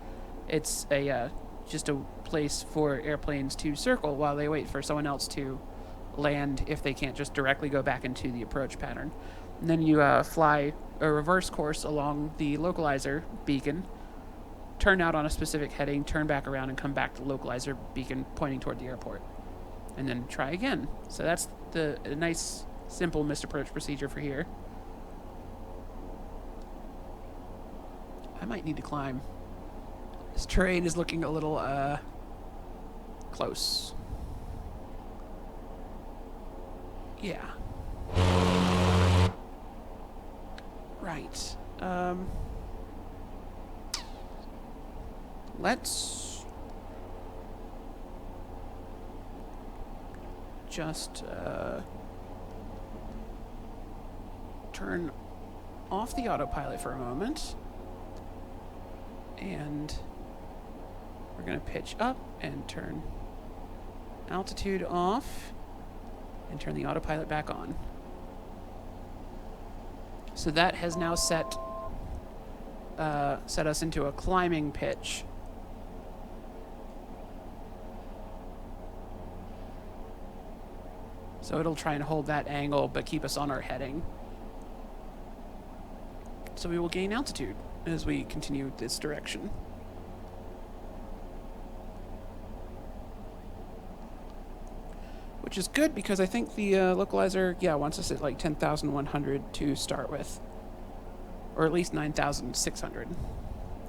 It's a just a place for airplanes to circle while they wait for someone else to land if they can't just directly go back into the approach pattern. And then you fly a reverse course along the localizer beacon, turn out on a specific heading, turn back around, and come back to the localizer beacon pointing toward the airport. And then try again. So that's a nice, simple missed approach procedure for here. I might need to climb. This terrain is looking a little close. Yeah. Right. Let's just turn off the autopilot for a moment. And we're going to pitch up and turn altitude off and turn the autopilot back on. So that has now set us into a climbing pitch. So it'll try and hold that angle but keep us on our heading. So we will gain altitude as we continue this direction. Which is good because I think the localizer, wants us at like 10,100 to start with. Or at least 9,600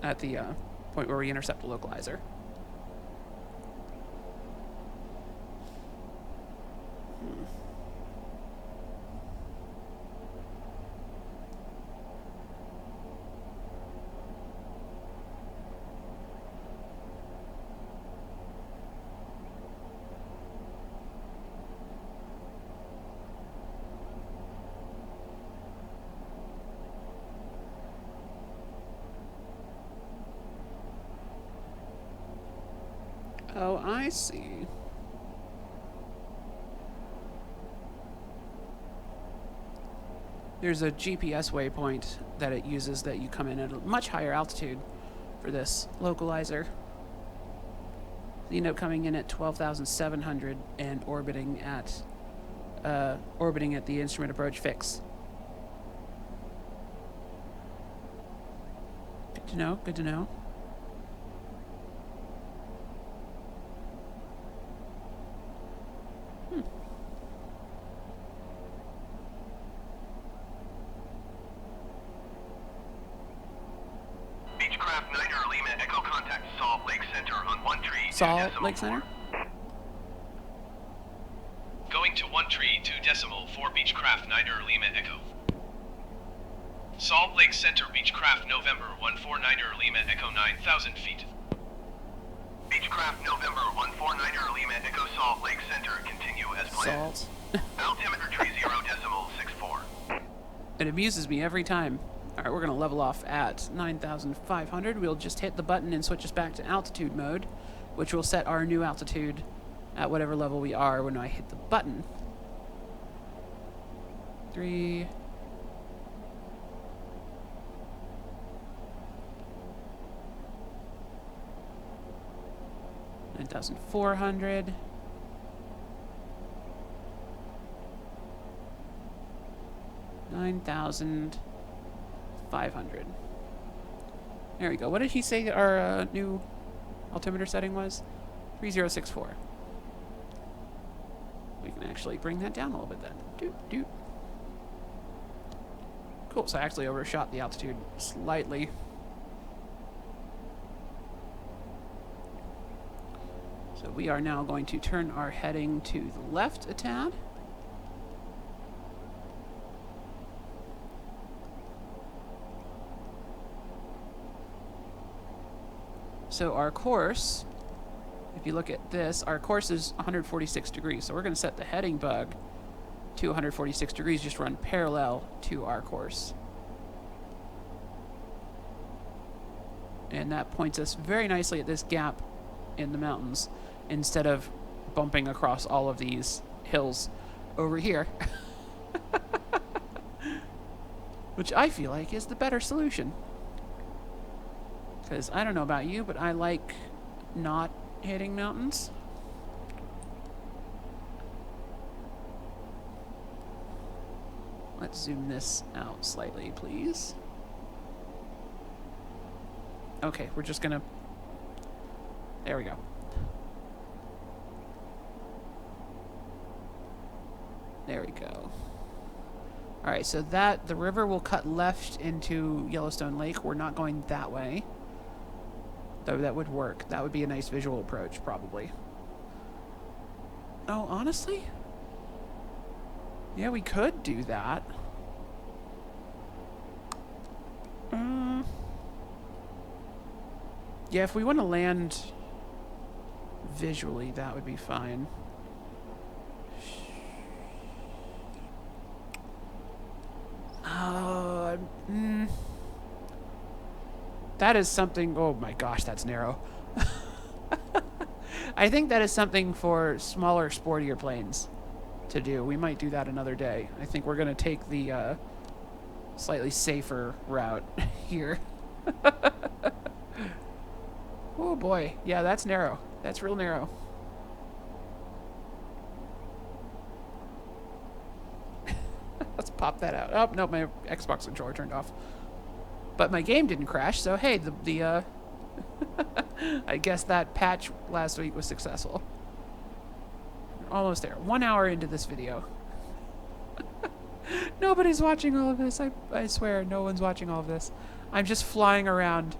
at the point where we intercept the localizer. Oh, I see. There's a GPS waypoint that it uses that you come in at a much higher altitude for this localizer. You end up coming in at 12,700 and orbiting at the instrument approach fix. Good to know. Good to know. Beechcraft Niner Lima Echo contact Salt Lake Center on 1 tree. Salt Lake Center? Going to 1 tree 2.4 Beechcraft Niner Lima Echo. Salt Lake Center Beechcraft November 14 Niner Lima Echo 9,000 feet. Beechcraft November 14 Niner Lima Echo Salt Lake Center continue as planned. Salt. Altimeter tree 0.64. It amuses me every time. Alright, we're going to level off at 9,500. We'll just hit the button and switch us back to altitude mode, which will set our new altitude at whatever level we are when I hit the button. 3... 9,400. 9,500. There we go. What did he say our new altimeter setting was? 3064. We can actually bring that down a little bit then. Doot, doot. Cool, so I actually overshot the altitude slightly. So we are now going to turn our heading to the left a tad. So our course, if you look at this, our course is 146 degrees. So we're going to set the heading bug to 146 degrees, just run parallel to our course. And that points us very nicely at this gap in the mountains instead of bumping across all of these hills over here. Which I feel like is the better solution. Because I don't know about you, but I like not hitting mountains. Let's zoom this out slightly, please. Okay, we're just gonna... There we go. There we go. Alright, so that, the river will cut left into Yellowstone Lake. We're not going that way. Though that would work. That would be a nice visual approach, probably. Oh, honestly? Yeah, we could do that. Yeah, if we want to land visually, that would be fine. That is something... Oh my gosh, that's narrow. I think that is something for smaller, sportier planes to do. We might do that another day. I think we're going to take the slightly safer route here. Oh boy. Yeah, that's narrow. That's real narrow. Let's pop that out. Oh, no, my Xbox controller turned off. But my game didn't crash, so hey, the I guess that patch last week was successful. Almost there. 1 hour into this video. Nobody's watching all of this. I swear, no one's watching all of this. I'm just flying around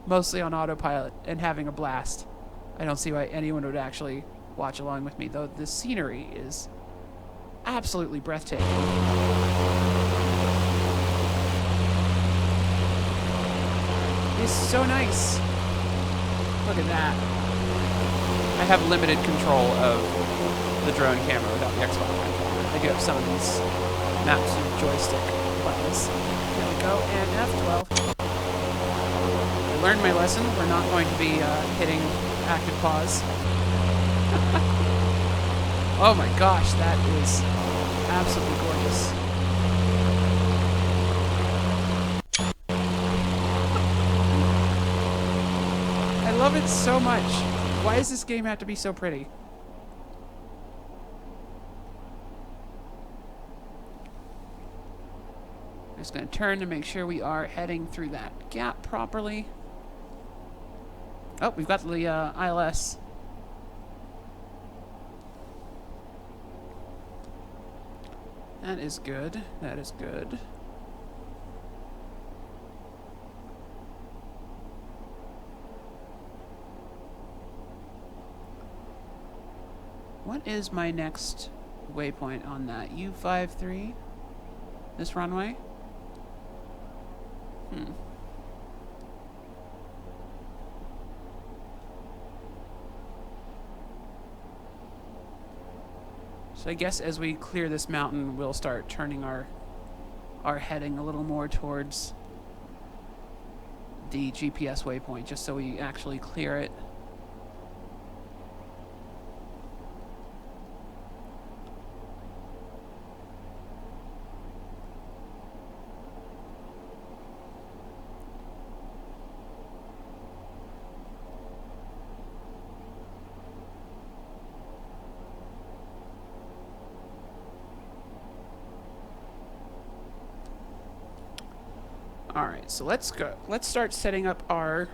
mostly on autopilot and having a blast. I don't see why anyone would actually watch along with me, though the scenery is absolutely breathtaking. It's so nice. Look at that. I have limited control of the drone camera without the Xbox controller. I do have some of these maps with joystick buttons. There we go, and F12. I learned my lesson. We're not going to be hitting active pause. Oh my gosh, that is absolutely gorgeous. I love it so much. Why does this game have to be so pretty? I'm just going to turn to make sure we are heading through that gap properly. Oh, we've got the ILS. That is good. That is good. What is my next waypoint on that? U53? This runway? So I guess as we clear this mountain, we'll start turning our heading a little more towards the GPS waypoint, just so we actually clear it. Alright, so let's go. Let's start setting up our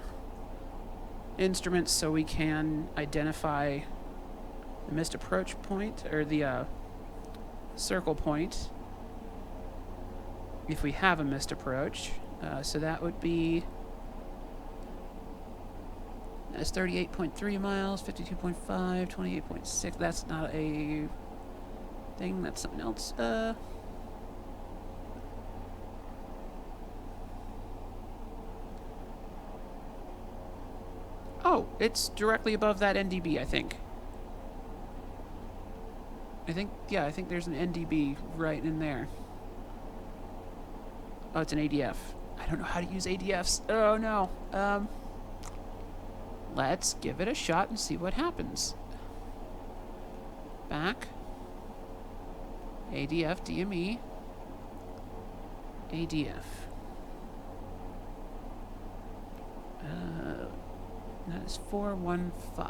instruments so we can identify the missed approach point, or the circle point, if we have a missed approach. So that would be... That's 38.3 miles, 52.5, 28.6. That's not a thing, that's something else. Oh, it's directly above that NDB, I think. Yeah, I think there's an NDB right in there. Oh, it's an ADF. I don't know how to use ADFs. Oh, no. Let's give it a shot and see what happens. Back. ADF, DME. ADF. That is 415.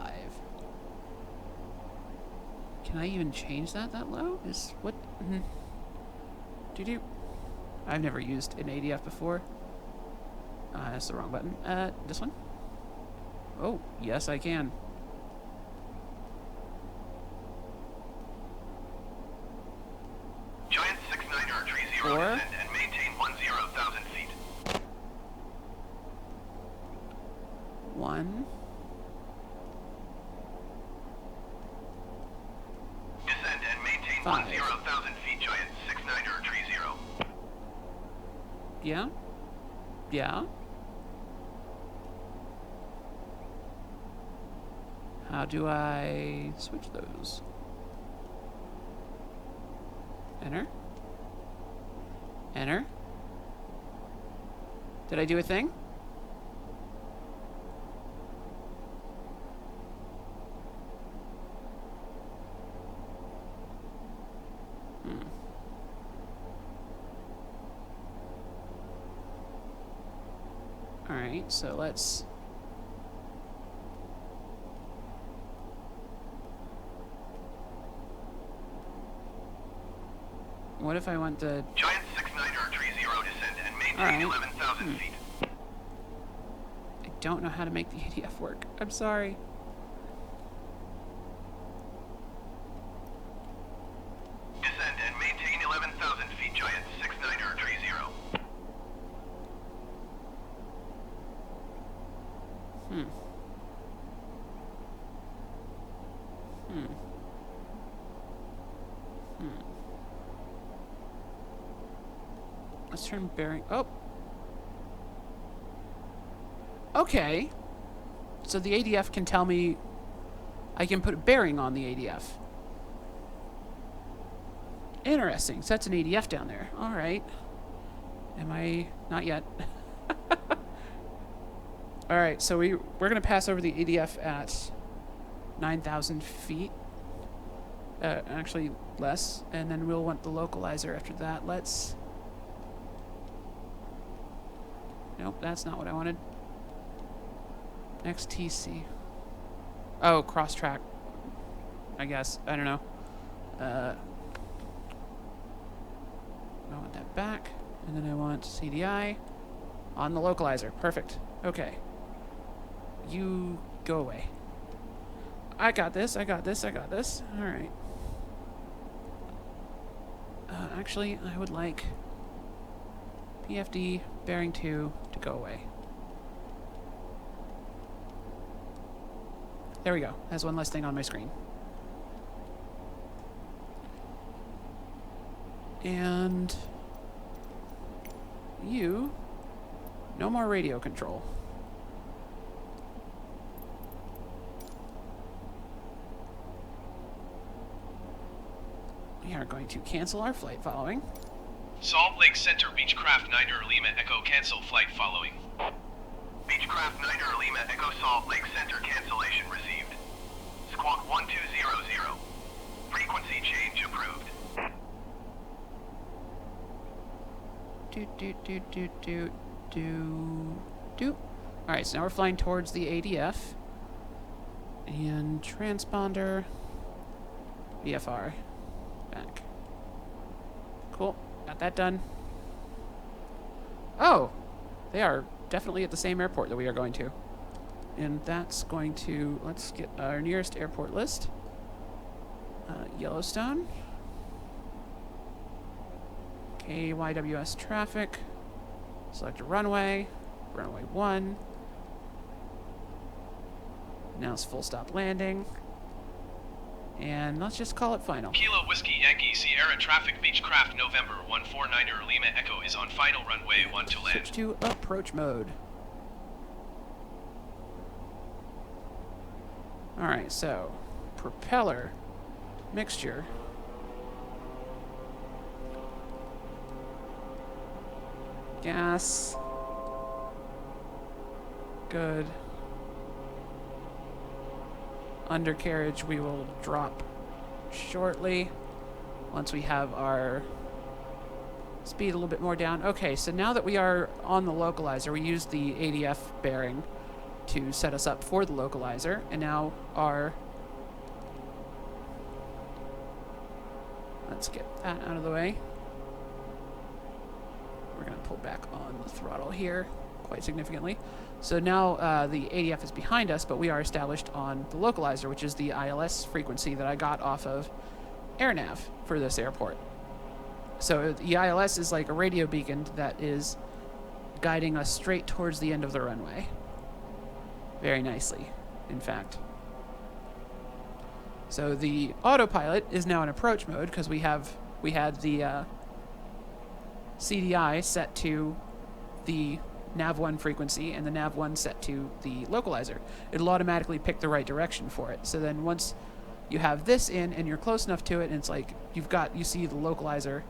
Can I even change that low? Is what? Do. I've never used an ADF before. That's the wrong button. This one? Oh, yes, I can. Giant 69er 30 descend and maintain 10,000 feet. 1. Descend and maintain 5. 10,000 feet, Giant 69er 30. Yeah? Yeah? How do I switch those? Enter? Enter? Did I do a thing? Alright, so let's... What if I want to... Giant 69er 30 descend and maintain 11,000 feet. I don't know how to make the ADF work. I'm sorry. Descend and maintain 11,000 feet, Giant 69er 30. Let's turn bearing. Oh. Okay. So the ADF can tell me I can put a bearing on the ADF. Interesting. So that's an ADF down there. All right. Am I... Not yet. All right. So we're going to pass over the ADF at 9,000 feet. Actually, less. And then we'll want the localizer after that. Let's... Nope, that's not what I wanted. Next TC. Oh, cross track. I guess. I don't know. I want that back. And then I want CDI on the localizer. Perfect. Okay. You go away. I got this. I got this. I got this. All right. Actually, I would like PFD bearing 2 to go away. There we go. Has one less thing on my screen. And you, no more radio control. We are going to cancel our flight following. Salt Lake Center, Beechcraft 9er Lima Echo, cancel flight following. Beechcraft 9er Lima Echo, Salt Lake Center, cancellation received. Squawk 1200. Frequency change approved. Alright, so now we're flying towards the ADF. And transponder. VFR. Back. Cool. Got that done. Oh! They are definitely at the same airport that we are going to. And that's going to... Let's get our nearest airport list. Yellowstone. KYWS traffic. Select a runway. Runway 1. Now it's full stop landing. And let's just call it final. Kilo Whiskey Yankee Sierra traffic Beechcraft November 149er Lima Echo is on final runway 1 to land. Switch to approach mode. Alright, so propeller mixture. Gas. Good. Undercarriage we will drop shortly once we have our speed a little bit more down. Okay, so now that we are on the localizer, we use the ADF bearing to set us up for the localizer, and now our... Let's get that out of the way. We're going to pull back on the throttle here quite significantly. So now the ADF is behind us, but we are established on the localizer, which is the ILS frequency that I got off of AirNav for this airport. So the ILS is like a radio beacon that is guiding us straight towards the end of the runway. Very nicely, in fact. So the autopilot is now in approach mode because we had the CDI set to the nav1 frequency and the nav1 set to the localizer. It'll automatically pick the right direction for it. So then once you have this in and you're close enough to it, and it's like you see the localizer